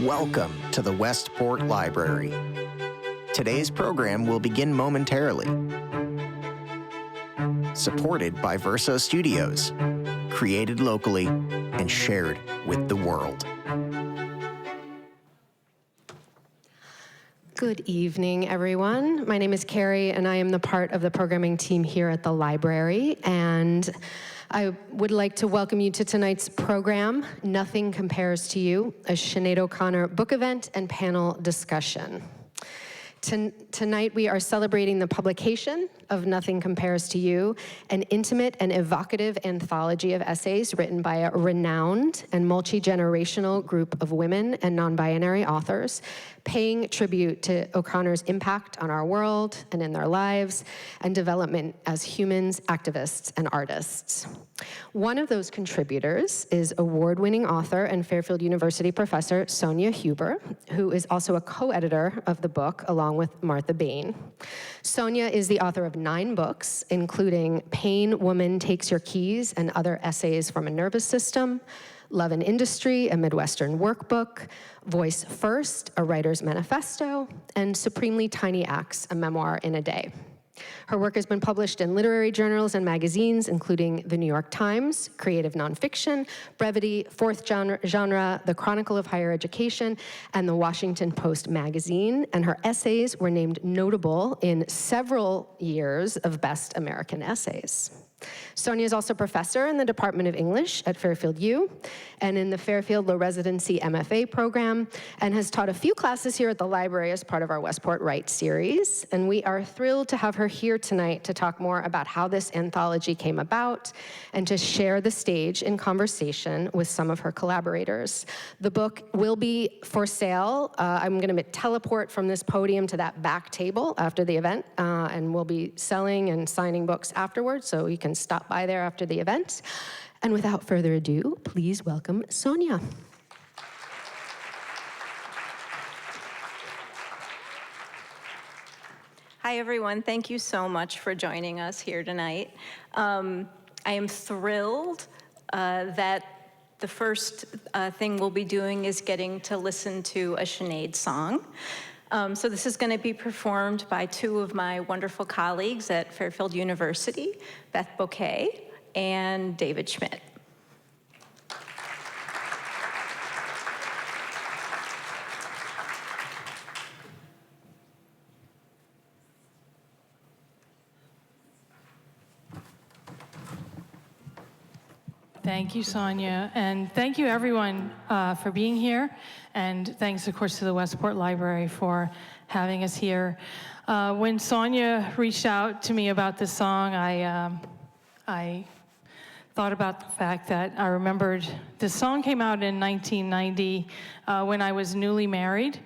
Welcome to the Westport Library. Today's program will begin momentarily. Supported by Verso Studios, created locally and shared with the world. Good evening, everyone. My name is Carrie, and I am the part of the programming team here at the library. And I would like to welcome you to tonight's program, Nothing Compares to You, a Sinéad O'Connor book event and panel discussion. Tonight we are celebrating the publication of Nothing Compares to You, an intimate and evocative anthology of essays written by a renowned and multi-generational group of women and non-binary authors, paying tribute to O'Connor's impact on our world and in their lives and development as humans, activists, and artists. One of those contributors is award-winning author and Fairfield University professor Sonya Huber, who is also a co-editor of the book along with Martha Bain. Sonya is the author of 9 books, including Pain, Woman Takes Your Keys and Other Essays from a Nervous System, Love and Industry, a Midwestern Workbook, Voice First, a Writer's Manifesto, and Supremely Tiny Acts, a Memoir in a Day. Her work has been published in literary journals and magazines, including The New York Times, Creative Nonfiction, Brevity, Fourth Genre, The Chronicle of Higher Education, and The Washington Post magazine, and her essays were named notable in several years of Best American Essays. Sonya is also professor in the Department of English at Fairfield U and in the Fairfield Low Residency MFA program, and has taught a few classes here at the library as part of our Westport Write series. And we are thrilled to have her here tonight to talk more about how this anthology came about and to share the stage in conversation with some of her collaborators. The book will be for sale. I'm going to teleport from this podium to that back table after the event, and we'll be selling and signing books afterwards, so you can stop by there after the event. And without further ado, please welcome Sonya. Hi, everyone. Thank you so much for joining us here tonight. I am thrilled that the first thing we'll be doing is getting to listen to a Sinéad song. So this is going to be performed by 2 of my wonderful colleagues at Fairfield University, Beth Boquet and David Schmidt. Thank you, Sonya, and thank you, everyone, for being here, and thanks, of course, to the Westport Library for having us here. When Sonya reached out to me about this song, I thought about the fact that I remembered this song came out in 1990 when I was newly married,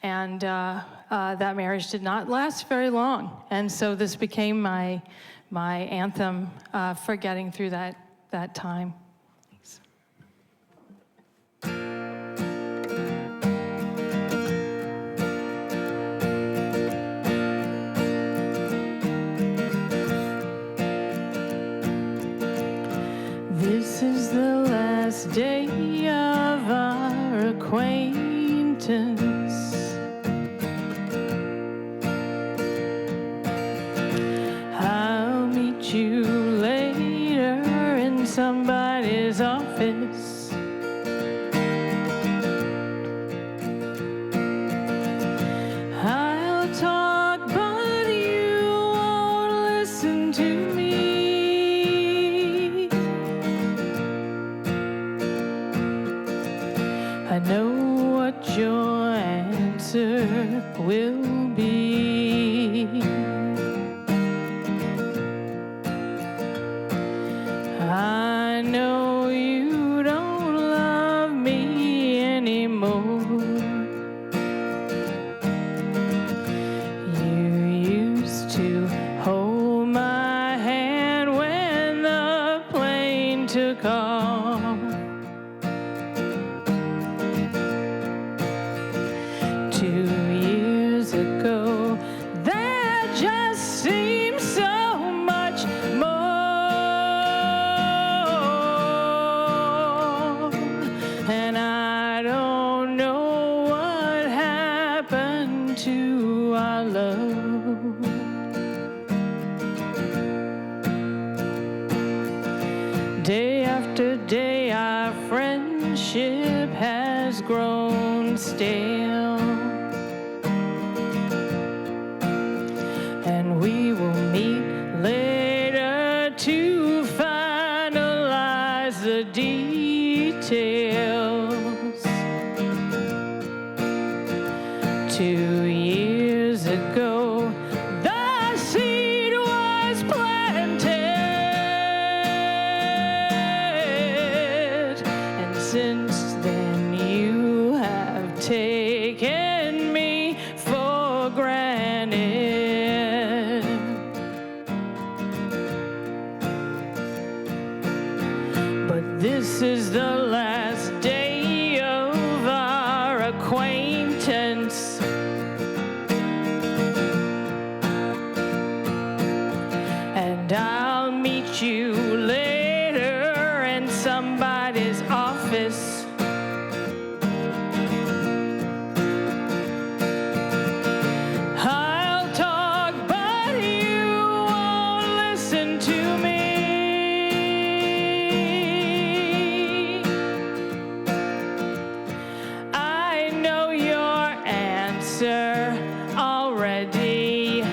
and that marriage did not last very long, and so this became my anthem for getting through that time. This is the last day of our acquaintance. I'll meet you later in somebody's office. I'll talk, but you won't listen to me. I know what your answer will be. I know you don't love me anymore. You used to hold my hand when the plane took off. 2 years ago has grown stale, and we will meet later to finalize the details. 2 years ago, the seed was planted, and since then you have taken me for granted. But this is the last day of our acquaintance. And I'll meet you later in somebody's office. I'll talk, but you won't listen to me. I know your answer already.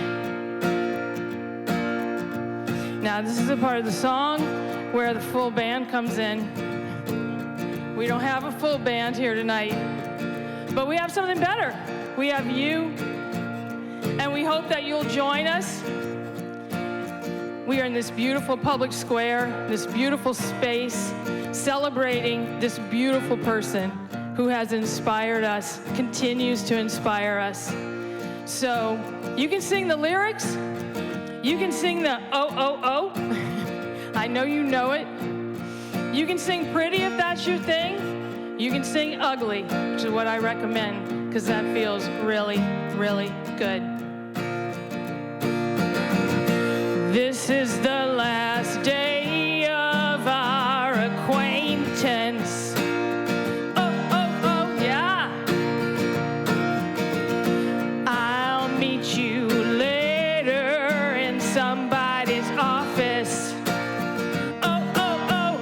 Now, this is the part of the song where the full band comes in. We don't have a full band here tonight, but we have something better. We have you, and we hope that you'll join us. We are in this beautiful public square, this beautiful space, celebrating this beautiful person who has inspired us, continues to inspire us. So you can sing the lyrics. You can sing the oh, oh, oh. I know you know it. You can sing pretty if that's your thing. You can sing ugly, which is what I recommend, because that feels really, really good. This is the last day of our acquaintance. Oh, oh, oh, yeah. I'll meet you later in somebody's office. Oh, oh, oh.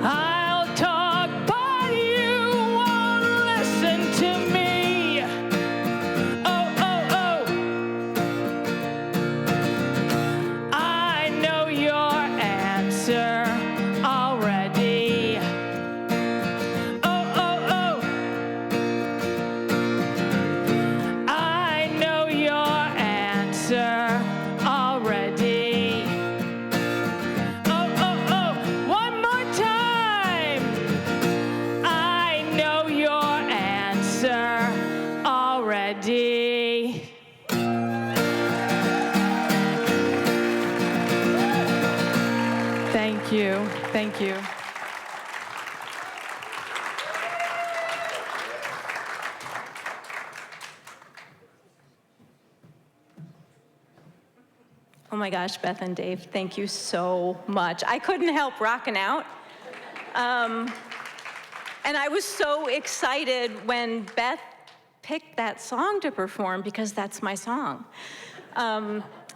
I'll talk, but you won't listen to me. Oh, oh, oh. I know your answer already. Oh, oh, oh. I know your answer already. Oh, oh, oh. One more time. I know your answer already. Thank you. Thank you. Oh my gosh, Beth and Dave, thank you so much. I couldn't help rocking out. And I was so excited when Beth picked that song to perform, because that's my song.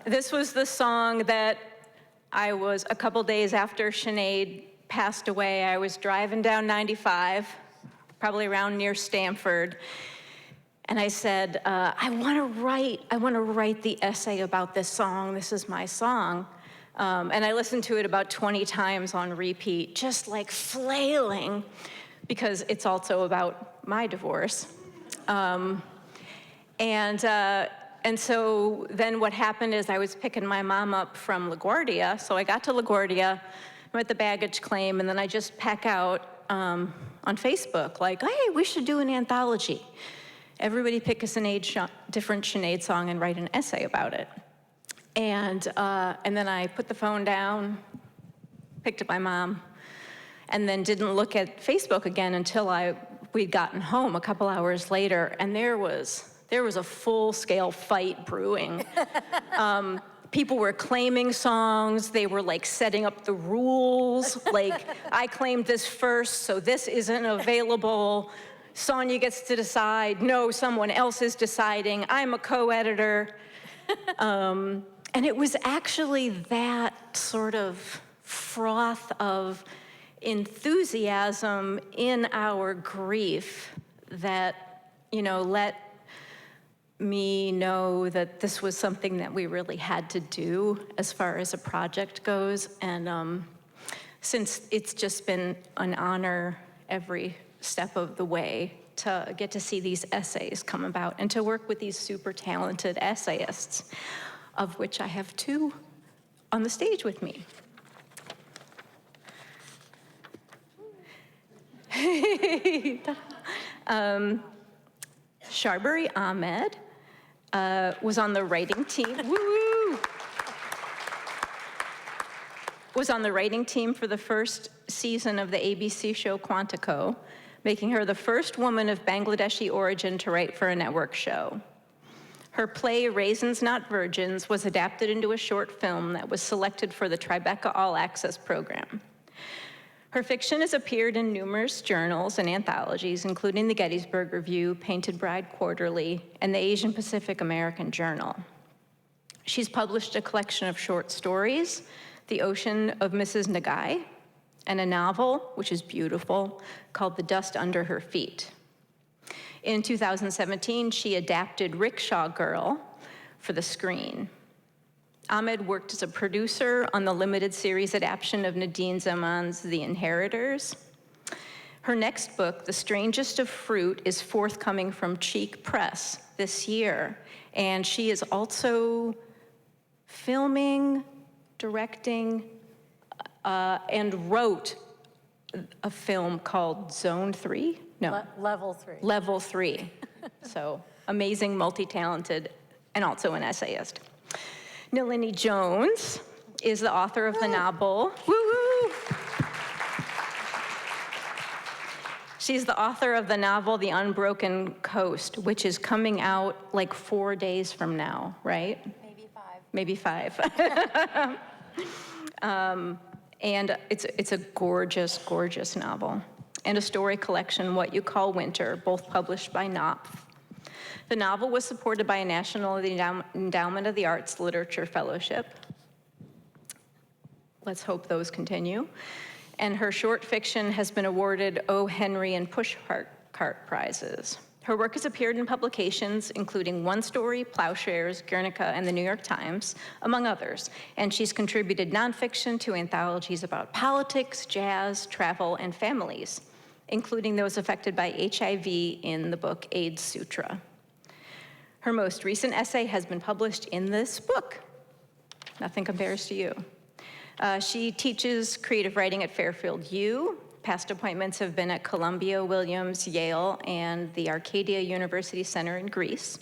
This was the song that I was, a couple days after Sinead passed away, I was driving down 95, probably around near Stamford, and I said, I want to write the essay about this song. This is my song. And I listened to it about 20 times on repeat, just like flailing, because it's also about my divorce. And so then what happened is I was picking my mom up from LaGuardia. So I got to LaGuardia, I'm at the baggage claim, and then I just pack out on Facebook, like, hey, we should do an anthology. Everybody pick a different Sinead song and write an essay about it. And then I put the phone down, picked up my mom, and then didn't look at Facebook again until we'd gotten home a couple hours later, and there was a full-scale fight brewing. People were claiming songs. They were like setting up the rules. Like, I claimed this first, so this isn't available. Sonya gets to decide. No, someone else is deciding. I'm a co-editor. And it was actually that sort of froth of enthusiasm in our grief that, let me know that this was something that we really had to do as far as a project goes. And since it's just been an honor every step of the way to get to see these essays come about and to work with these super talented essayists, of which I have two on the stage with me. Sharbari Ahmed was on the writing team. Woo! Was on the writing team for the first season of the ABC show Quantico, making her the first woman of Bangladeshi origin to write for a network show. Her play, Raisins Not Virgins, was adapted into a short film that was selected for the Tribeca All Access program. Her fiction has appeared in numerous journals and anthologies, including the Gettysburg Review, Painted Bride Quarterly, and the Asian Pacific American Journal. She's published a collection of short stories, The Ocean of Mrs. Nagai, and a novel, which is beautiful, called The Dust Under Her Feet. In 2017, she adapted Rickshaw Girl for the screen. Ahmed worked as a producer on the limited series adaptation of Nadine Zaman's The Inheritors. Her next book, The Strangest of Fruit, is forthcoming from Cheek Press this year. And she is also filming, directing, and wrote a film called Zone 3? No. Level 3. Level 3. So amazing, multi-talented, and also an essayist. Nalini Jones is the author of the novel. Woo-hoo! She's the author of the novel, The Unbroken Coast, which is coming out like 4 days from now, right? Maybe five. And it's a gorgeous, gorgeous novel. And a story collection, What You Call Winter, both published by Knopf. The novel was supported by a National Endowment of the Arts Literature Fellowship. Let's hope those continue. And her short fiction has been awarded O. Henry and Pushcart prizes. Her work has appeared in publications including One Story, Plowshares, Guernica, and the New York Times, among others. And she's contributed nonfiction to anthologies about politics, jazz, travel, and families, including those affected by HIV in the book AIDS Sutra. Her most recent essay has been published in this book, Nothing Compares to You. She teaches creative writing at Fairfield U. Past appointments have been at Columbia, Williams, Yale, and the Arcadia University Center in Greece.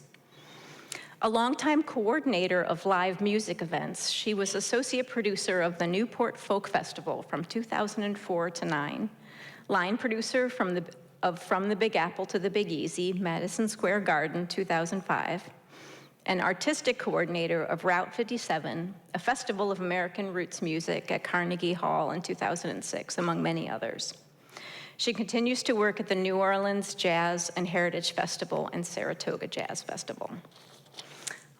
A longtime coordinator of live music events, she was associate producer of the Newport Folk Festival from 2004 to 9, line producer from the Big Apple to the Big Easy, Madison Square Garden, 2005, and artistic coordinator of Route 57, a festival of American roots music at Carnegie Hall in 2006, among many others. She continues to work at the New Orleans Jazz and Heritage Festival and Saratoga Jazz Festival.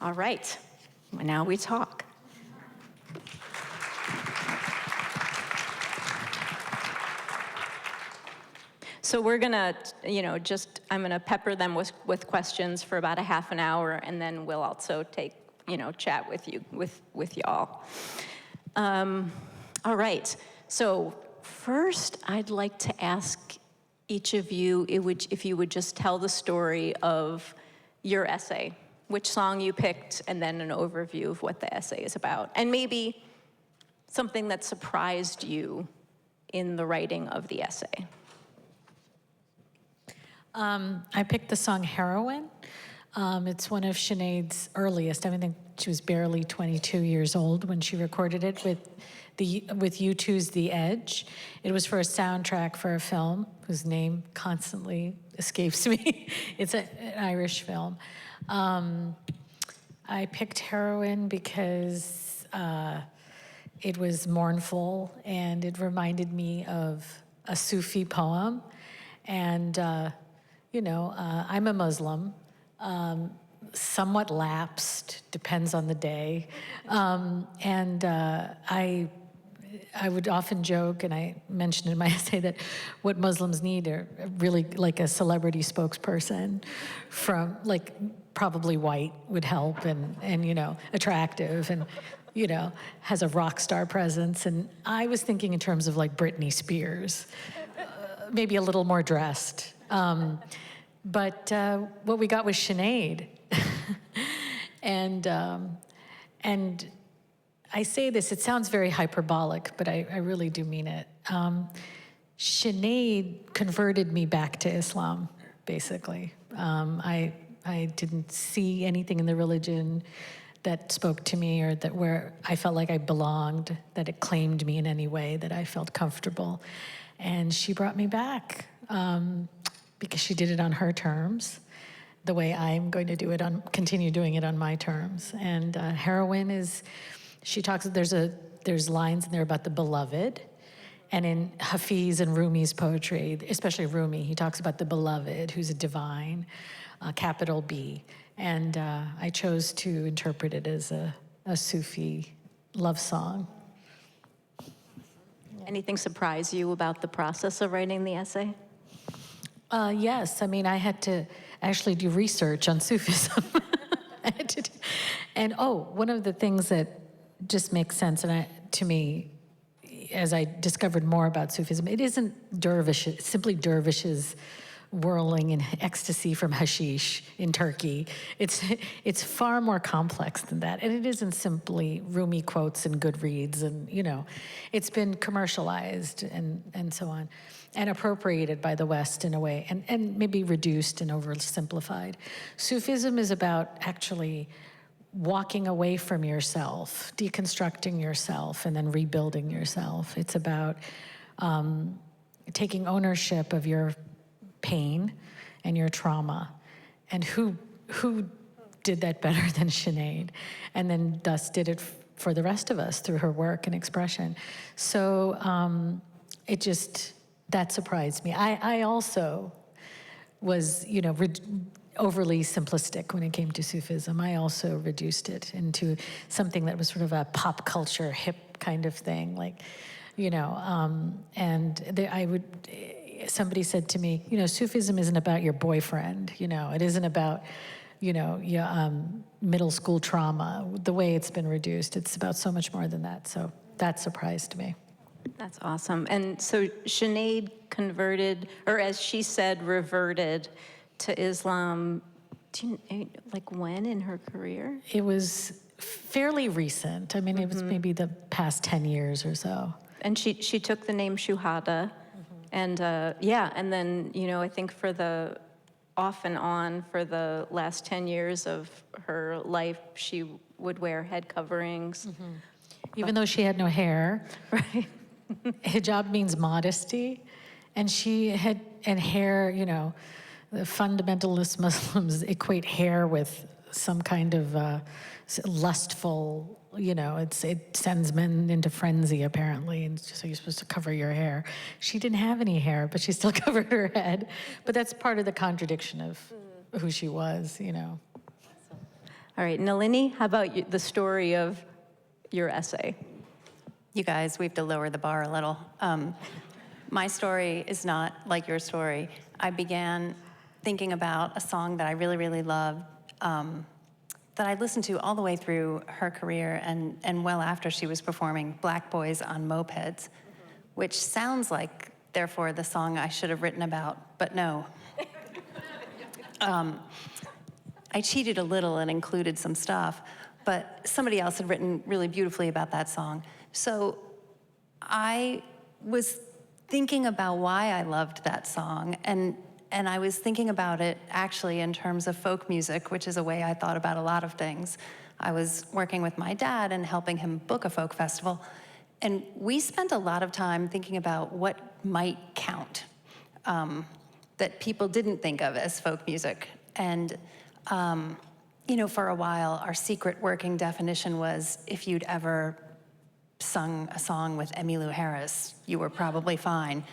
All right, now we talk. So we're gonna, I'm gonna pepper them with questions for about a half an hour, and then we'll also chat with y'all. All right, so first I'd like to ask each of you if you would just tell the story of your essay, which song you picked, and then an overview of what the essay is about, and maybe something that surprised you in the writing of the essay. I picked the song Heroine. It's one of Sinead's earliest. I think she was barely 22 years old when she recorded it with U2's The Edge. It was for a soundtrack for a film whose name constantly escapes me. It's an Irish film. I picked Heroine because it was mournful and it reminded me of a Sufi poem. And I'm a Muslim, somewhat lapsed, depends on the day. I would often joke, and I mentioned in my essay, that what Muslims need are really like a celebrity spokesperson from, like, probably white would help, and you know, attractive, and you know, has a rock star presence. And I was thinking in terms of like Britney Spears, maybe a little more dressed. But what we got was Sinead. And I say this, it sounds very hyperbolic, but I really do mean it. Sinead converted me back to Islam, basically. I didn't see anything in the religion that spoke to me, or that where I felt like I belonged, that it claimed me in any way, that I felt comfortable. And she brought me back because she did it on her terms, the way I'm going to do it continue doing it on my terms. And heroine is, she talks, there's lines in there about the beloved. And in Hafiz and Rumi's poetry, especially Rumi, he talks about the beloved, who's a divine, capital B. And I chose to interpret it as a Sufi love song. Anything surprise you about the process of writing the essay? Yes, I mean, I had to actually do research on Sufism. One of the things that just makes sense to me, as I discovered more about Sufism, it isn't simply dervishes whirling in ecstasy from hashish in Turkey. It's far more complex than that. And it isn't simply Rumi quotes and good reads, and you know, it's been commercialized and so on, and appropriated by the West in a way, and maybe reduced and oversimplified. Sufism is about actually walking away from yourself, deconstructing yourself, and then rebuilding yourself. It's about taking ownership of your pain and your trauma. And who did that better than Sinead? And then thus did it for the rest of us through her work and expression. So that surprised me. I also was, you know, overly simplistic when it came to Sufism. I also reduced it into something that was sort of a pop culture, hip kind of thing, like, you know, somebody said to me, you know, Sufism isn't about your boyfriend, you know, it isn't about, you know, your middle school trauma, the way it's been reduced. It's about so much more than that. So that surprised me. That's awesome. And so Sinead converted, or as she said, reverted to Islam, like when in her career? It was fairly recent. I mean, it was maybe the past 10 years or so. And she took the name Shuhada. And and then, you know, I think off and on for the last 10 years of her life, she would wear head coverings. Even though she had no hair. Right. Hijab means modesty. And hair, you know, the fundamentalist Muslims equate hair with some kind of lustful, you know, it sends men into frenzy, apparently, and so you're supposed to cover your hair. She didn't have any hair, but she still covered her head. But that's part of the contradiction of who she was, you know. All right, Nalini, how about the story of your essay? You guys, we have to lower the bar a little. My story is not like your story. I began thinking about a song that I really, really loved, that I listened to all the way through her career and well after she was performing, Black Boys on Mopeds, which sounds like, therefore, the song I should have written about, but no. I cheated a little and included some stuff, but somebody else had written really beautifully about that song. So I was thinking about why I loved that song, and I was thinking about it actually in terms of folk music, which is a way I thought about a lot of things. I was working with my dad and helping him book a folk festival, and we spent a lot of time thinking about what might count that people didn't think of as folk music. And you know, for a while, our secret working definition was if you'd ever sung a song with Emmylou Harris, you were probably fine.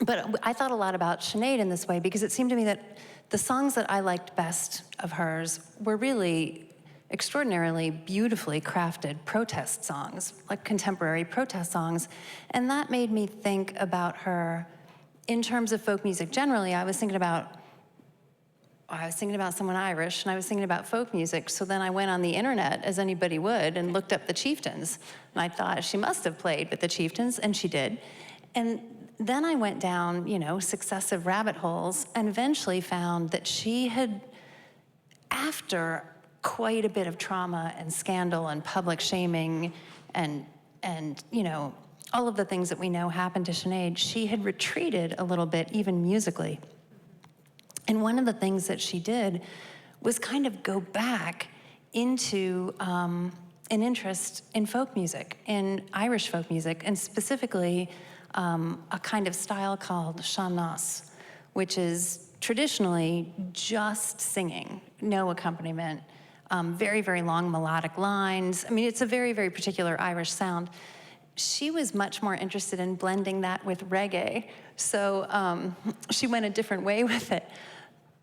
But I thought a lot about Sinead in this way because it seemed to me that the songs that I liked best of hers were really extraordinarily beautifully crafted protest songs, like contemporary protest songs. And that made me think about her in terms of folk music generally. I was thinking about someone Irish, and I was thinking about folk music. So then I went on the internet, as anybody would, and looked up the Chieftains. And I thought she must have played with the Chieftains, and she did. And then I went down, successive rabbit holes, and eventually found that she had, after quite a bit of trauma and scandal and public shaming and all of the things that we know happened to Sinead, she had retreated a little bit, even musically. And one of the things that she did was kind of go back into an interest in folk music, in Irish folk music, and specifically a kind of style called sean-nós, which is traditionally just singing, no accompaniment, very, very long melodic lines. I mean, it's a very, very particular Irish sound. She was much more interested in blending that with reggae, so she went a different way with it.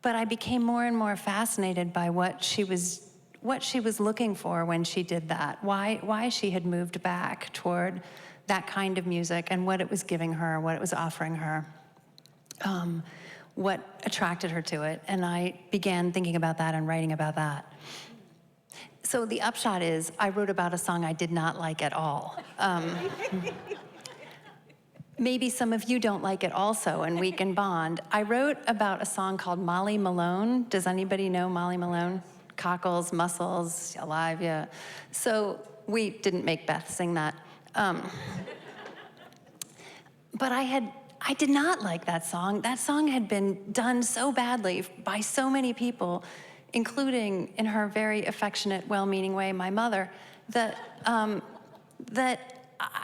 But I became more and more fascinated by what she was looking for when she did that, why she had moved back toward that kind of music and what it was giving her, what it was offering her, what attracted her to it. And I began thinking about that and writing about that. So the upshot is, I wrote about a song I did not like at all. Maybe some of you don't like it also, and we can bond. I wrote about a song called Molly Malone. Does anybody know Molly Malone? Cockles, Muscles, Alive, yeah. So we didn't make Beth sing that. But I did not like that song. That song had been done so badly by so many people, including, in her very affectionate, well-meaning way, my mother, that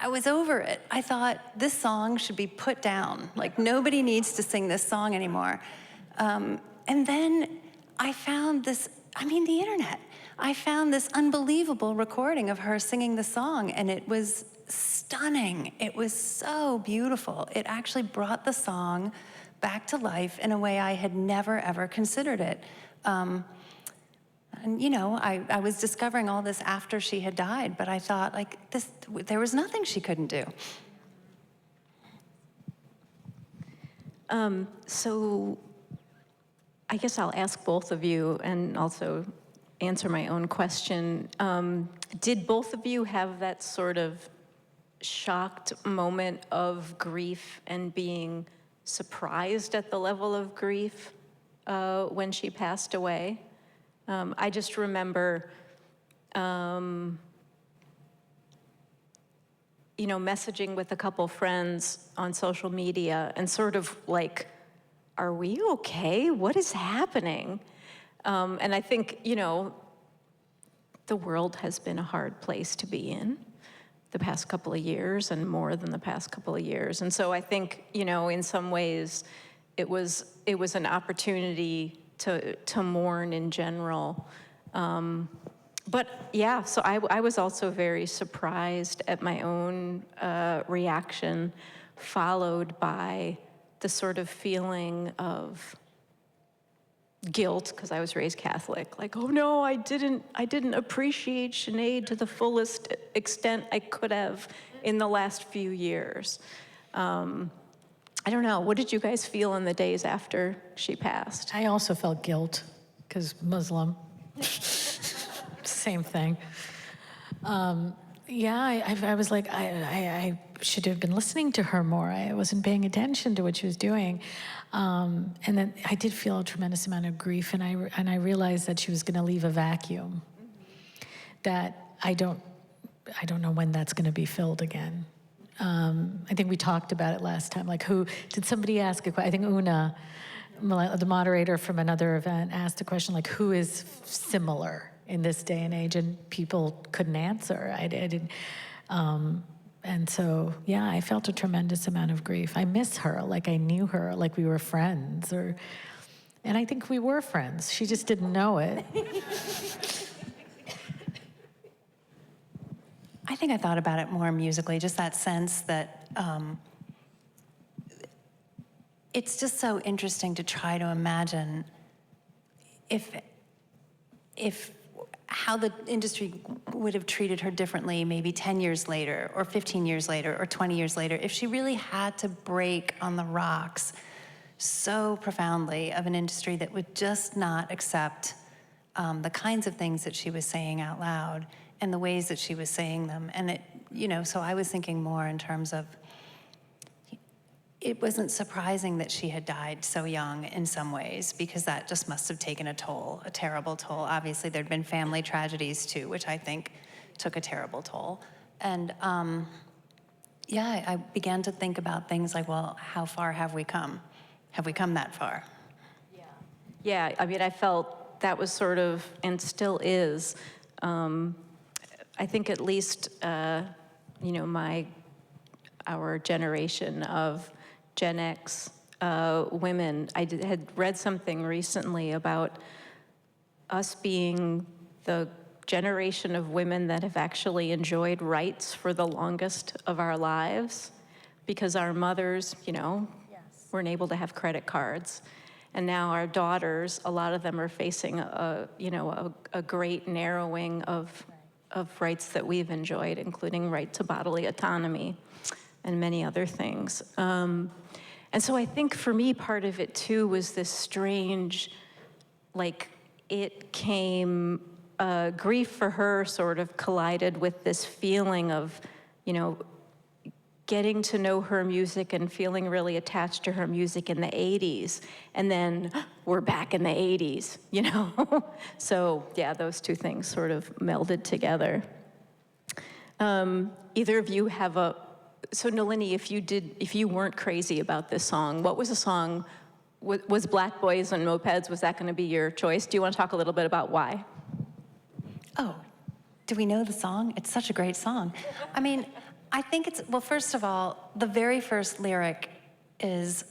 I was over it. I thought, this song should be put down. Like, nobody needs to sing this song anymore. And then I found this, the internet. I found this unbelievable recording of her singing the song, and it was stunning. It was so beautiful. It actually brought the song back to life in a way I had never, ever considered it. And I was discovering all this after she had died, but I thought, there was nothing she couldn't do. So I guess I'll ask both of you and also answer my own question. Did both of you have that sort of shocked moment of grief and being surprised at the level of grief when she passed away? I just remember, messaging with a couple friends on social media and sort of like, are we okay? What is happening? And I think, the world has been a hard place to be in the past couple of years, and more than the past couple of years. And so I think, in some ways, it was an opportunity to mourn in general. But yeah, so I was also very surprised at my own reaction, followed by the sort of feeling of guilt, because I was raised Catholic, like, oh no, I didn't appreciate Sinead to the fullest extent I could have in the last few years. I don't know, what did you guys feel in the days after she passed? I also felt guilt, because Muslim. Same thing. I was like, I should have been listening to her more. I wasn't paying attention to what she was doing. And then I did feel a tremendous amount of grief, and I realized that she was going to leave a vacuum. That I don't know when that's going to be filled again. I think we talked about it last time. Like, did somebody ask a question? I think Una, the moderator from another event, asked a question like, who is similar in this day and age? And people couldn't answer. I didn't. And so, yeah, I felt a tremendous amount of grief. I miss her, like I knew her, like we were friends, and I think we were friends. She just didn't know it. I think I thought about it more musically, just that sense that it's just so interesting to try to imagine how the industry would have treated her differently maybe 10 years later, or 15 years later, or 20 years later, if she really had to break on the rocks so profoundly of an industry that would just not accept the kinds of things that she was saying out loud and the ways that she was saying them. And it, so I was thinking more in terms of, it wasn't surprising that she had died so young in some ways, because that just must have taken a toll, a terrible toll. Obviously, there'd been family tragedies too, which I think took a terrible toll. And I began to think about things like, well, how far have we come? Have we come that far? Yeah, I mean, I felt that was sort of, and still is, I think at least, our generation of Gen X women, had read something recently about us being the generation of women that have actually enjoyed rights for the longest of our lives, because our mothers, weren't able to have credit cards. And now our daughters, a lot of them are facing a great narrowing of rights that we've enjoyed, including right to bodily autonomy and many other things. And so I think for me, part of it too was this strange, it came, grief for her sort of collided with this feeling of, getting to know her music and feeling really attached to her music in the 80s. And then we're back in the 80s, So yeah, those two things sort of melded together. Either of you have so Nalini, if you weren't crazy about this song, what was the song? Was Black Boys and Mopeds, was that going to be your choice? Do you want to talk a little bit about why? Oh, do we know the song? It's such a great song. I mean, I think well, first of all, the very first lyric is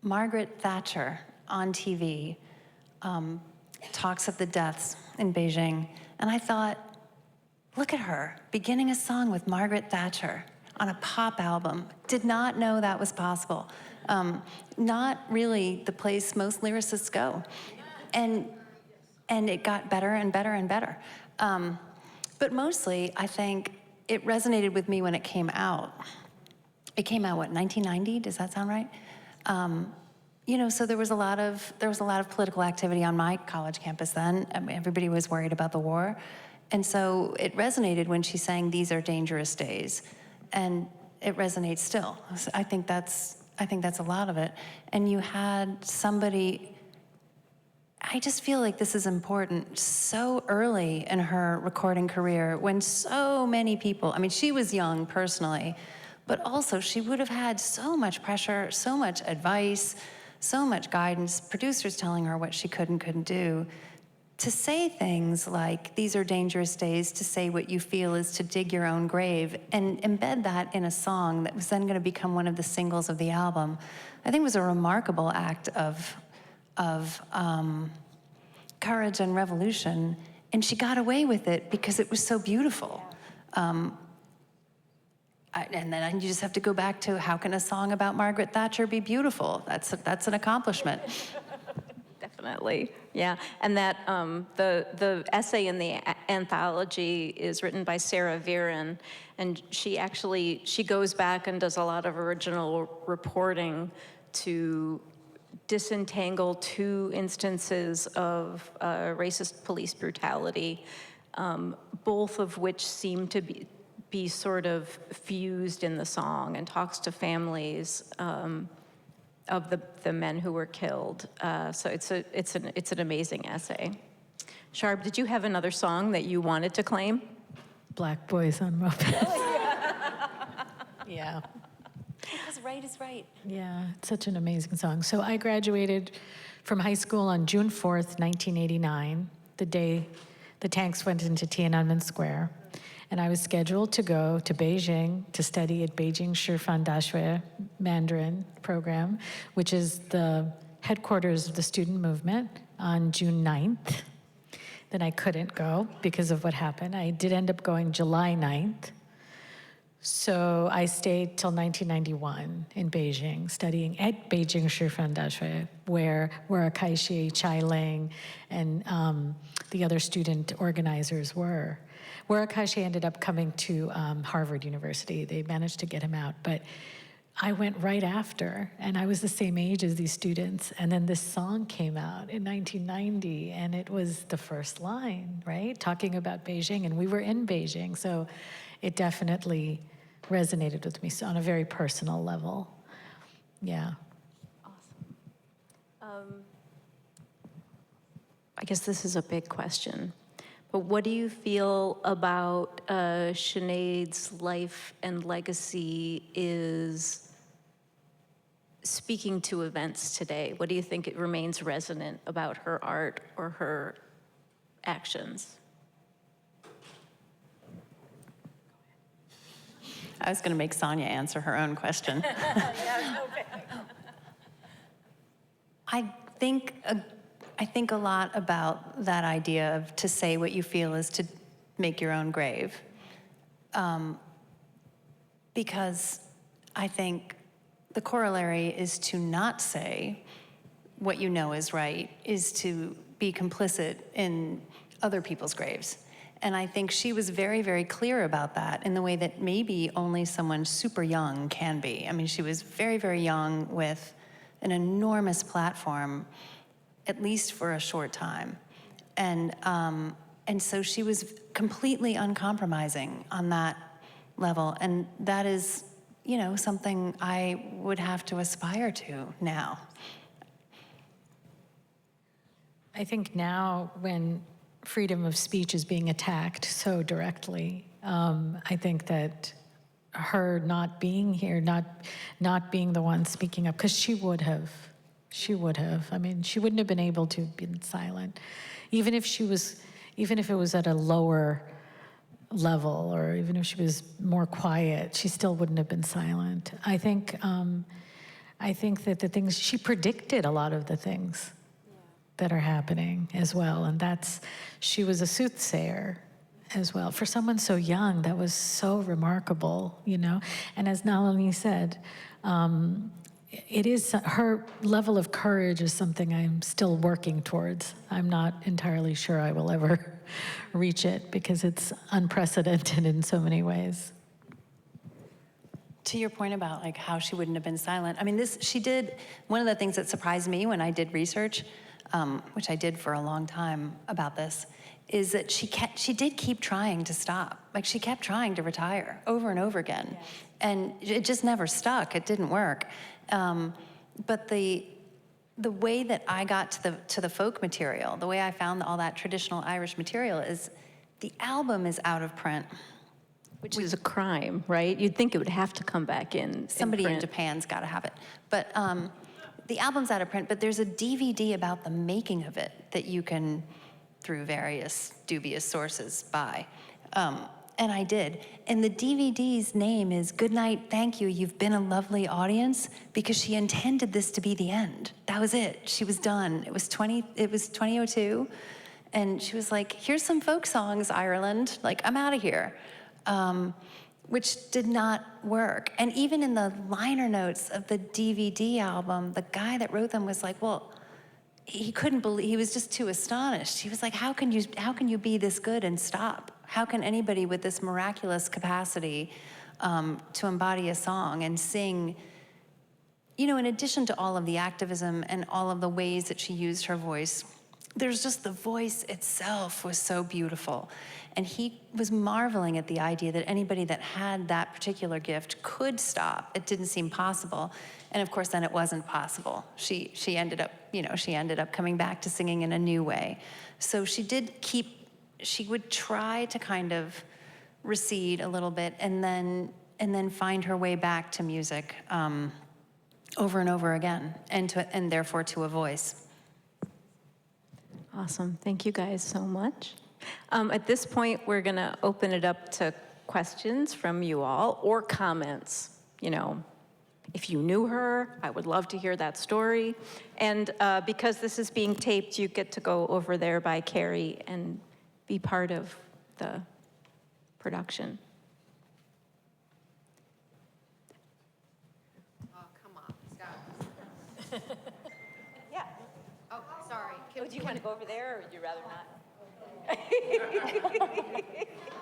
Margaret Thatcher on TV talks of the deaths in Beijing. And I thought, look at her, beginning a song with Margaret Thatcher on a pop album. Did not know that was possible. Not really the place most lyricists go. And it got better and better and better. But mostly, I think it resonated with me when it came out. It came out, 1990? Does that sound right? So there was a lot of political activity on my college campus then. I mean, everybody was worried about the war. And so it resonated when she sang "These Are Dangerous Days." And it resonates still. So I think that's a lot of it. And you had somebody, I just feel like this is important, so early in her recording career, when so many people, I mean, she was young personally, but also she would have had so much pressure, so much advice, so much guidance, producers telling her what she could and couldn't do. To say things like, "These are dangerous days," to say what you feel is to dig your own grave, and embed that in a song that was then going to become one of the singles of the album, I think was a remarkable act of courage and revolution. And she got away with it because it was so beautiful. And then you just have to go back to, how can a song about Margaret Thatcher be beautiful? That's an accomplishment. Definitely, yeah. And that the essay in the anthology is written by Sarah Viren, and she goes back and does a lot of original reporting to disentangle two instances of racist police brutality, both of which seem to be sort of fused in the song, and talks to families of the men who were killed. So it's an amazing essay. Sharb, did you have another song that you wanted to claim? Black Boys on Mopeds. Yeah. Because right is right. Yeah, it's such an amazing song. So I graduated from high school on June 4th, 1989, the day the tanks went into Tiananmen Square. And I was scheduled to go to Beijing to study at Beijing Shifan Dashui Mandarin program, which is the headquarters of the student movement, on June 9th. Then I couldn't go because of what happened. I did end up going July 9th. So I stayed till 1991 in Beijing, studying at Beijing Shifan Daxue, where Kai-shi, Chai Ling, and the other student organizers were. Where Kai-shi ended up coming to Harvard University. They managed to get him out, but I went right after, and I was the same age as these students. And then this song came out in 1990, and it was the first line, right? Talking about Beijing, and we were in Beijing, so it definitely resonated with me on a very personal level. Yeah. I guess this is a big question, but what do you feel about Sinead's life and legacy is speaking to events today? What do you think it remains resonant about her art or her actions? I was going to make Sonya answer her own question. I think a lot about that idea of to say what you feel is to make your own grave. Because I think the corollary is to not say what you know is right, is to be complicit in other people's graves. And I think she was very, very clear about that in the way that maybe only someone super young can be. I mean, she was very, very young with an enormous platform, at least for a short time. And so she was completely uncompromising on that level. And that is, you know, something I would have to aspire to now. I think now when freedom of speech is being attacked so directly, I think that her not being here, not being the one speaking up, because she would have. I mean, she wouldn't have been able to have been silent, even if it was at a lower level, or even if she was more quiet, she still wouldn't have been silent. I think that the things she predicted, a lot of the things that are happening as well, and she was a soothsayer as well. For someone so young, that was so remarkable, you know. And as Nalini said, it is her level of courage is something I'm still working towards. I'm not entirely sure I will ever reach it because it's unprecedented in so many ways. To your point about like how she wouldn't have been silent, I mean, she did, one of the things that surprised me when I did research, which I did for a long time about this, is that she did keep trying to stop. Like, she kept trying to retire over and over again. Yes. And it just never stuck. It didn't work. But the way that I got to the folk material, the way I found all that traditional Irish material is the album is out of print. Which is a crime, right? You'd think it would have to come back in. Somebody in Japan's got to have it. But the album's out of print, but there's a DVD about the making of it that you can, through various dubious sources, buy. And I did. And the DVD's name is Good Night, Thank You, You've Been a Lovely Audience, because she intended this to be the end. That was it. She was done. It was 2002. And she was like, here's some folk songs, Ireland. Like, I'm out of here. Which did not work. And even in the liner notes of the DVD album, the guy that wrote them was like, well, he couldn't believe, he was just too astonished. He was like, how can you be this good and stop? How can anybody with this miraculous capacity to embody a song and sing, you know, in addition to all of the activism and all of the ways that she used her voice, there's just the voice itself was so beautiful. And he was marveling at the idea that anybody that had that particular gift could stop. It didn't seem possible. And of course, then it wasn't possible. She ended up coming back to singing in a new way. So she would try to kind of recede a little bit and then find her way back to music over and over again, and therefore to a voice. Awesome. Thank you guys so much. At this point, we're going to open it up to questions from you all or comments. You know, if you knew her, I would love to hear that story. And because this is being taped, you get to go over there by Carrie and be part of the production. Yeah. Oh, sorry. Oh, do you want to go over there, or would you rather not?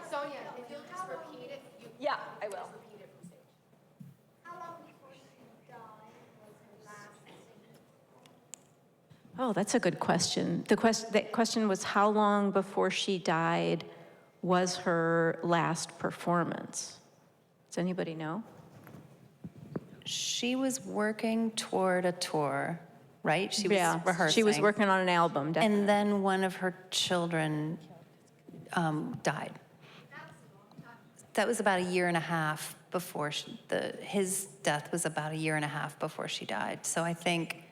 Sonya, if you'll just repeat it. Yeah, I will. Repeat it from stage. How long before she died was her last singing? Oh, that's a good question. That question was, how long before she died was her last performance? Does anybody know? She was working toward a tour, right? She was rehearsing. She was working on an album, definitely. And then one of her children died. That was about a year and a half before his death was about a year and a half before she died. So I think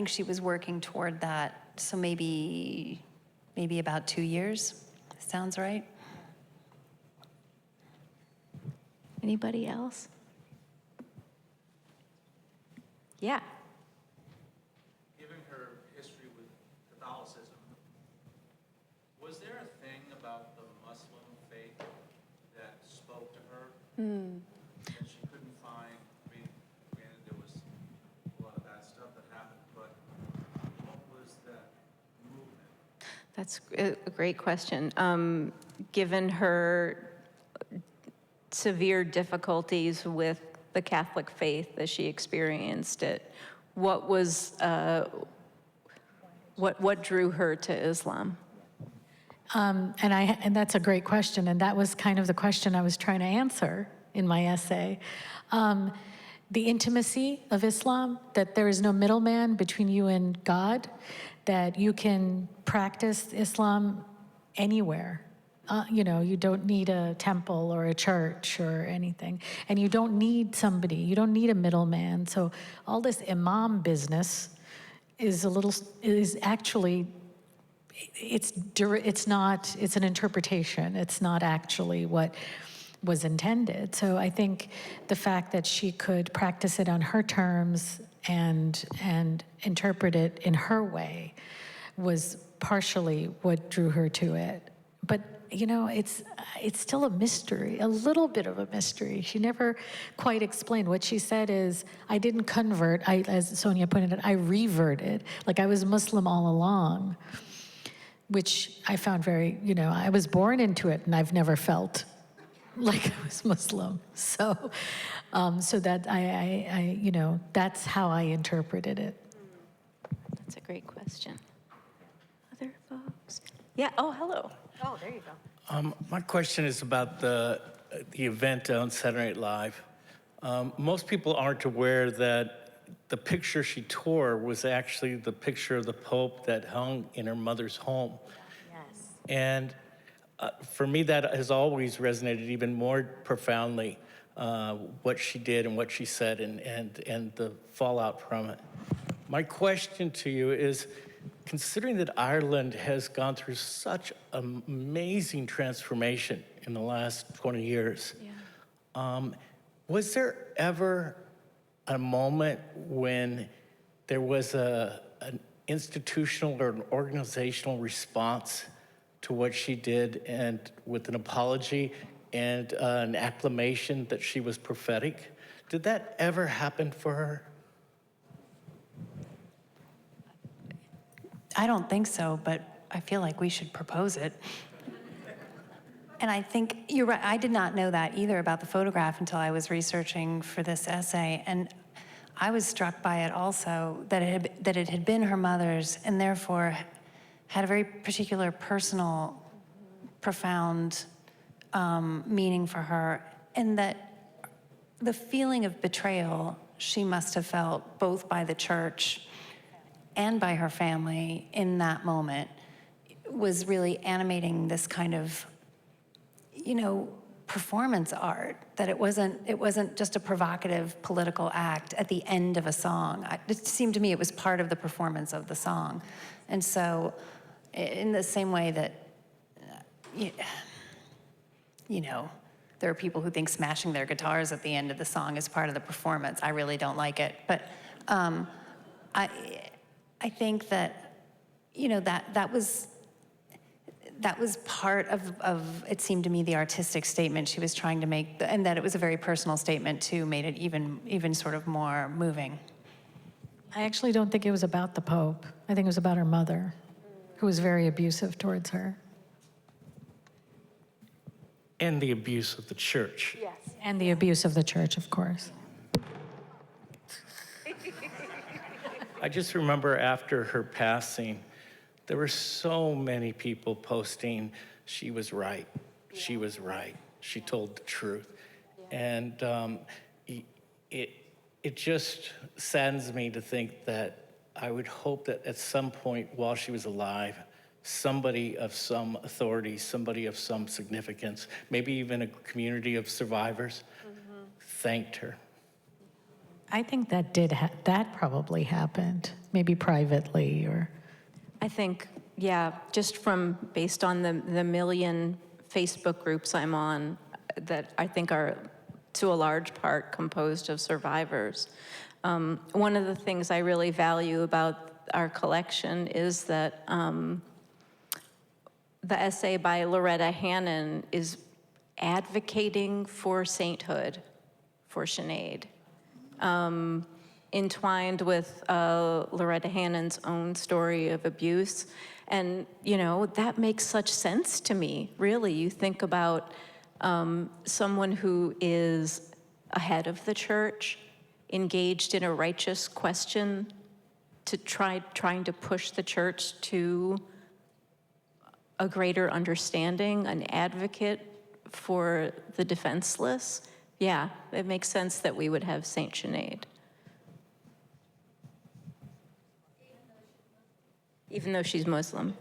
she was working toward that. So maybe about 2 years. Sounds right? Anybody else? Yeah. Given her history with Catholicism, was there a thing about the Muslim faith that spoke to her that she couldn't find? I mean, granted, there was a lot of bad stuff that happened, but what was that movement? That's a great question. Given her severe difficulties with the Catholic faith as she experienced it, what was what drew her to Islam? And that's a great question, and that was kind of the question I was trying to answer in my essay. The intimacy of Islam, that there is no middleman between you and God, that you can practice Islam anywhere. You don't need a temple or a church or anything. And you don't need somebody, you don't need a middleman. So all this imam business is actually, it's an interpretation. It's not actually what was intended. So I think the fact that she could practice it on her terms and interpret it in her way was partially what drew her to it. But it's still a mystery, a little bit of a mystery. She never quite explained. What she said is, I didn't convert, as Sonya pointed out, I reverted. Like I was Muslim all along, which I found very, I was born into it and I've never felt like I was Muslim. So that that's how I interpreted it. That's a great question. Other folks? Yeah, oh, hello. Oh, there you go. My question is about the event on Saturday Night Live. Most people aren't aware that the picture she tore was actually the picture of the Pope that hung in her mother's home. Yes. And for me, that has always resonated even more profoundly, what she did and what she said and the fallout from it. My question to you is, considering that Ireland has gone through such amazing transformation in the last 20 years, was there ever a moment when there was an institutional or an organizational response to what she did, and with an apology and an acclamation that she was prophetic? Did that ever happen for her? I don't think so, but I feel like we should propose it. And I think you're right. I did not know that either about the photograph until I was researching for this essay. And I was struck by it also, that it had been her mother's, and therefore had a very particular personal, profound meaning for her. And that the feeling of betrayal she must have felt both by the church and by her family in that moment was really animating this kind of, performance art, that it wasn't just a provocative political act at the end of a song. It seemed to me it was part of the performance of the song. And so in the same way that, there are people who think smashing their guitars at the end of the song is part of the performance. I really don't like it. But I think that, that was part of, it seemed to me, the artistic statement she was trying to make, and that it was a very personal statement too, made it even sort of more moving. I actually don't think it was about the Pope. I think it was about her mother, who was very abusive towards her. And the abuse of the church. Yes. And the abuse of the church, of course. I just remember after her passing, there were so many people posting, she was right, she was right, she told the truth. And it just saddens me to think that I would hope that at some point while she was alive, somebody of some authority, somebody of some significance, maybe even a community of survivors, thanked her. I think that that probably happened, maybe privately or. I think, yeah, just based on the million Facebook groups I'm on that I think are, to a large part, composed of survivors. One of the things I really value about our collection is that the essay by Loretta Hannon is advocating for sainthood for Sinead, entwined with Loretta Hannon's own story of abuse. And, that makes such sense to me, really. You think about someone who is ahead of the church, engaged in a righteous question to trying to push the church to a greater understanding, an advocate for the defenseless. Yeah, it makes sense that we would have Saint Sinead. Even though she's Muslim.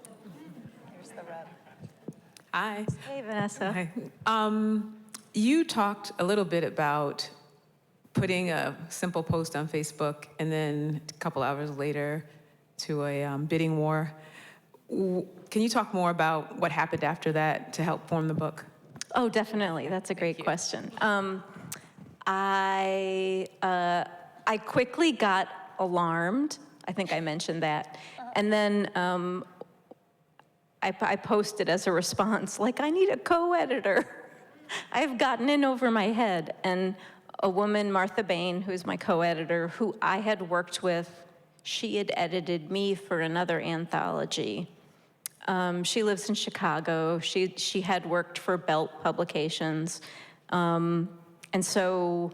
Here's the rep. Hi. Hey, Vanessa. Hi. You talked a little bit about putting a simple post on Facebook and then a couple hours later to a bidding war. Can you talk more about what happened after that to help form the book? Oh, definitely. That's a great question. I quickly got alarmed. I think I mentioned that. And then I posted as a response, like, I need a co-editor. I've gotten in over my head. And a woman, Martha Bain, who's my co-editor, who I had worked with, she had edited me for another anthology. She lives in Chicago. She had worked for Belt Publications. And so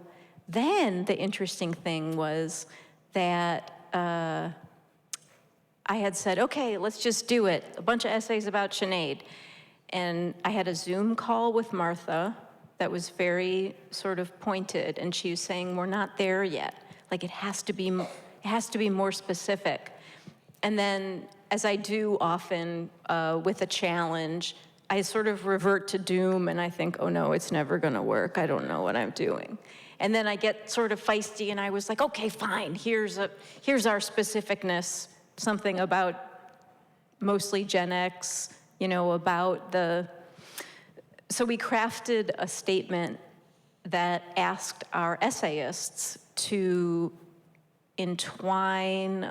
then the interesting thing was that I had said, okay, let's just do it. A bunch of essays about Sinead. And I had a Zoom call with Martha that was very sort of pointed, and she was saying, we're not there yet. Like, it has to be more specific. And then, as I do often with a challenge, I sort of revert to doom, and I think, oh no, it's never gonna work. I don't know what I'm doing. And then I get sort of feisty, and I was like, okay, fine, here's our specificness, something about mostly Gen X, about so we crafted a statement that asked our essayists to entwine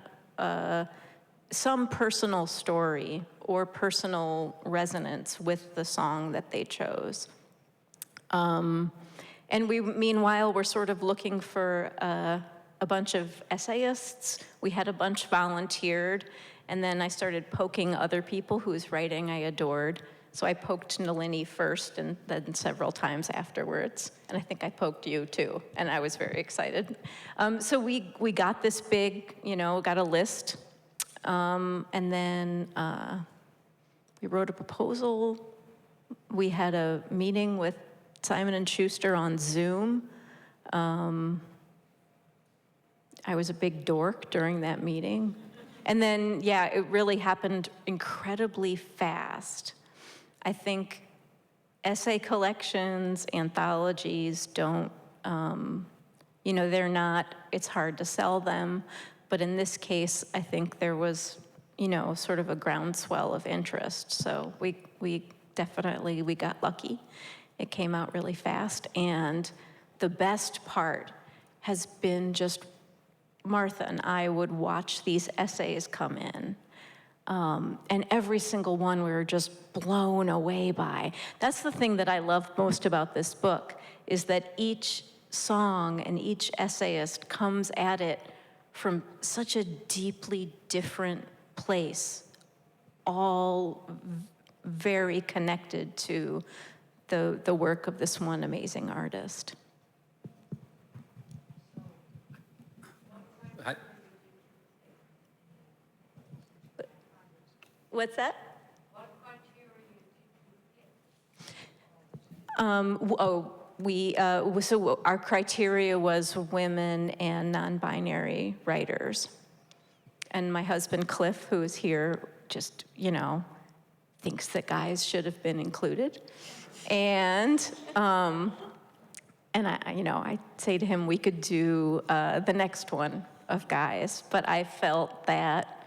some personal story or personal resonance with the song that they chose. And meanwhile, we're sort of looking for a bunch of essayists. We had a bunch volunteered, and then I started poking other people whose writing I adored. So I poked Nalini first, and then several times afterwards. And I think I poked you too, and I was very excited. So we got this big, got a list. And then we wrote a proposal. We had a meeting with Simon & Schuster on Zoom. I was a big dork during that meeting. And then, yeah, it really happened incredibly fast. I think essay collections, anthologies don't, they're not, it's hard to sell them. But in this case, I think there was, sort of a groundswell of interest. So we definitely got lucky. It came out really fast. And the best part has been just Martha and I would watch these essays come in. And every single one we were just blown away by. That's the thing that I love most about this book, is that each song and each essayist comes at it from such a deeply different place, all very connected to the work of this one amazing artist. What's that? What criteria did you pick? So our criteria was women and non-binary writers. And my husband, Cliff, who is here, just, thinks that guys should have been included. And I say to him, we could do the next one of guys, but I felt that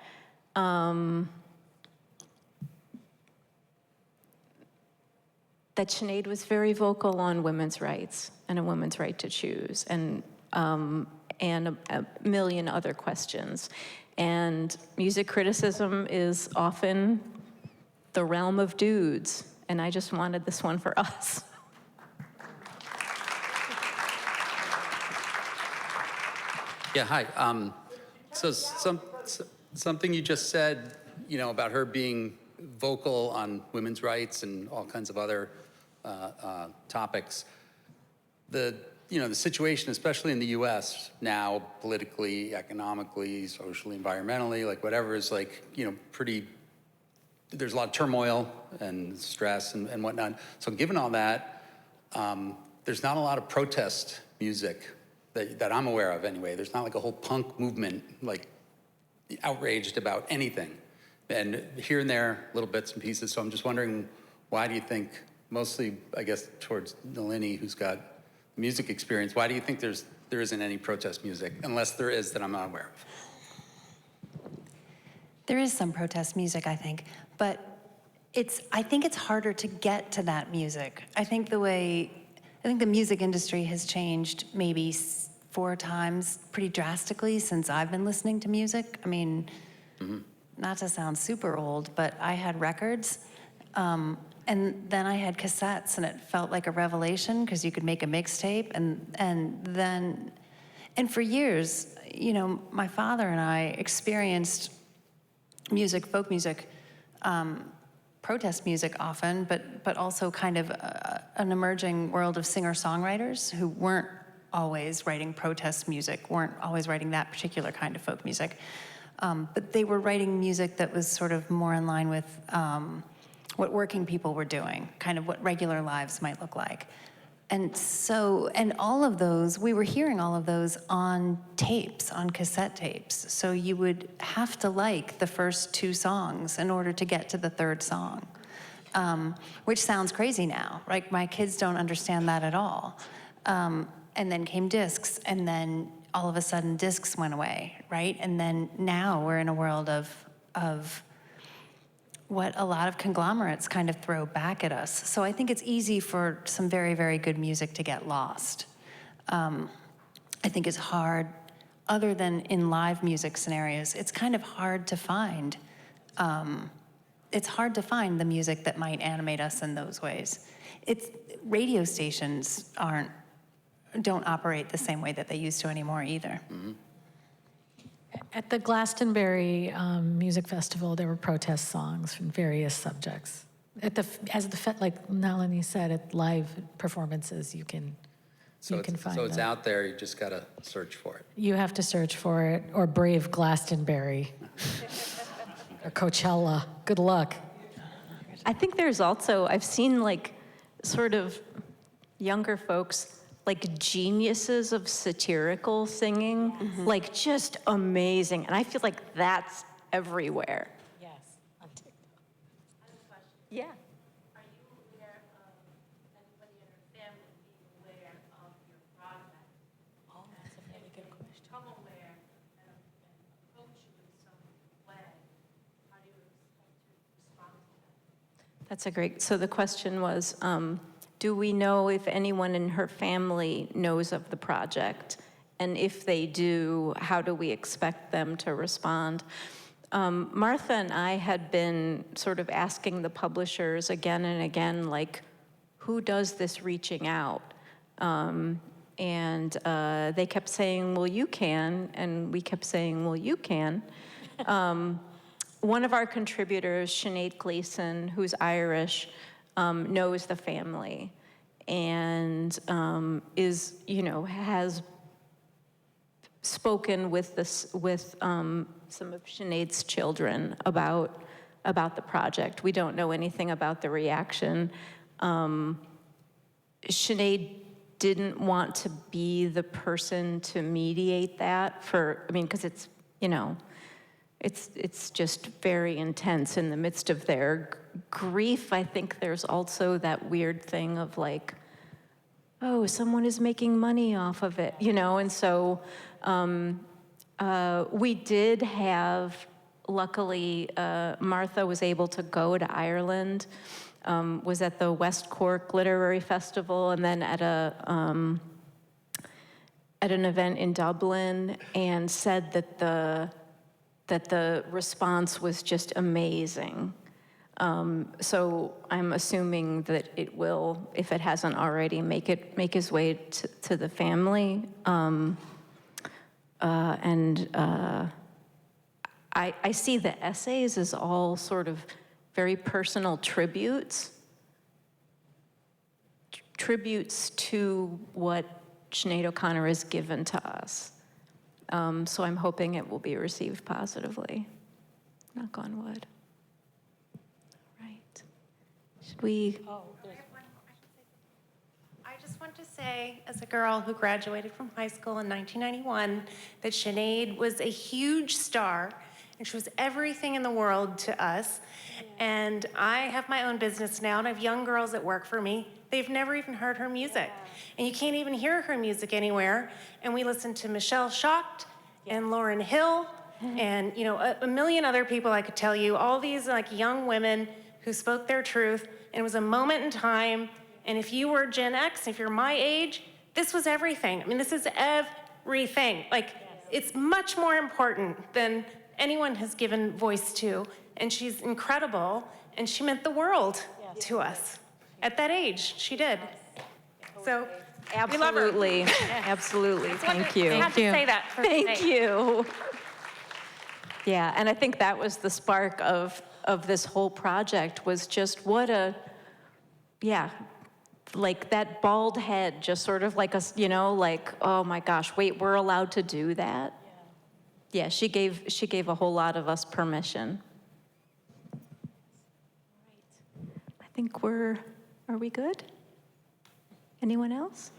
that Sinead was very vocal on women's rights and a woman's right to choose, and a million other questions. And music criticism is often the realm of dudes, and I just wanted this one for us. Yeah, hi. So something you just said, about her being vocal on women's rights and all kinds of other topics. The situation, especially in the U.S. now, politically, economically, socially, environmentally, like whatever, is like, pretty. There's a lot of turmoil and stress and whatnot. So given all that, there's not a lot of protest music that I'm aware of anyway. There's not like a whole punk movement, like outraged about anything. And here and there, little bits and pieces. So I'm just wondering, why do you think, mostly, I guess, towards Nalini, who's got music experience, why do you think there isn't any protest music, unless there is that I'm not aware of? There is some protest music, I think, but I think it's harder to get to that music. I think the music industry has changed maybe 4 times pretty drastically since I've been listening to music. I mean, not to sound super old, but I had records, and then I had cassettes, and it felt like a revelation because you could make a mixtape, and for years, my father and I experienced music, folk music, protest music often, but also kind of an emerging world of singer-songwriters who weren't always writing protest music, weren't always writing that particular kind of folk music. But they were writing music that was sort of more in line with what working people were doing, kind of what regular lives might look like. And all of those, we were hearing all of those on tapes, on cassette tapes. So you would have to like the first 2 songs in order to get to the 3rd song, which sounds crazy now. Like, my kids don't understand that at all. And then came discs, and then all of a sudden discs went away, right? And then now we're in a world of what a lot of conglomerates kind of throw back at us. So I think it's easy for some very, very good music to get lost. I think it's hard, other than in live music scenarios, it's kind of hard to find. It's hard to find the music that might animate us in those ways. Radio stations don't operate the same way that they used to anymore either. Mm-hmm. At the Glastonbury Music Festival, there were protest songs from various subjects. Like Nalini said, at live performances, you can find So it's them. out there, you just gotta search for it. You have to search for it, or brave Glastonbury, or Coachella. Good luck. I think there's also, I've seen like sort of younger folks, like geniuses of satirical singing, like just amazing. And I feel like that's everywhere. Yes, on TikTok. Yeah. Are you aware of anybody in your family being aware of your project? Oh, that's a really good question. Become aware and approach you in some way? How do you expect to respond to that? That's a great, so the question was, do we know if anyone in her family knows of the project? And if they do, how do we expect them to respond? Martha and I had been sort of asking the publishers again and again, like, who does this reaching out? And they kept saying, well, you can, and we kept saying, well, you can. One of our contributors, Sinead Gleason, who's Irish, knows the family and is, has spoken with some of Sinead's children about the project. We don't know anything about the reaction. Sinead didn't want to be the person to mediate that because it's, it's just very intense in the midst of their grief. I think there's also that weird thing of like, oh, someone is making money off of it, and so we did have, luckily, Martha was able to go to Ireland, was at the West Cork Literary Festival, and then at an event in Dublin, and said that the response was just amazing. So I'm assuming that it will, if it hasn't already, make its way to the family. I see the essays as all sort of very personal tributes to what Sinead O'Connor has given to us. So I'm hoping it will be received positively. Knock on wood. All right. Should we? I just want to say, as a girl who graduated from high school in 1991, that Sinead was a huge star, and she was everything in the world to us. And I have my own business now, and I have young girls that work for me. They've never even heard her music. And you can't even hear her music anywhere. And we listen to Michelle Schacht and Lauryn Hill and a million other people I could tell you, all these like young women who spoke their truth. And it was a moment in time. And if you were Gen X, if you're my age, this was everything. I mean, this is everything. Like, it's much more important than anyone has given voice to. And she's incredible, and she meant the world to us. At that age, she did. So, Absolutely. we love her. Absolutely. Thank you. I have to say that for Thank today. you. Yeah, and I think that was the spark of this whole project, was just what a, like that bald head, just sort of like like, oh my gosh, wait, we're allowed to do that? Yeah, she gave a whole lot of us permission. I think are we good? Anyone else?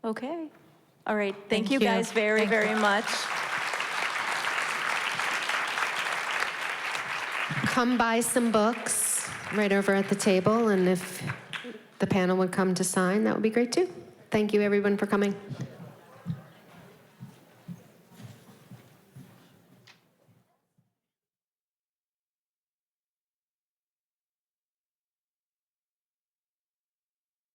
Okay. All right, thank you guys very, very much. Come buy some books right over at the table, and if the panel would come to sign, that would be great too. Thank you, everyone, for coming.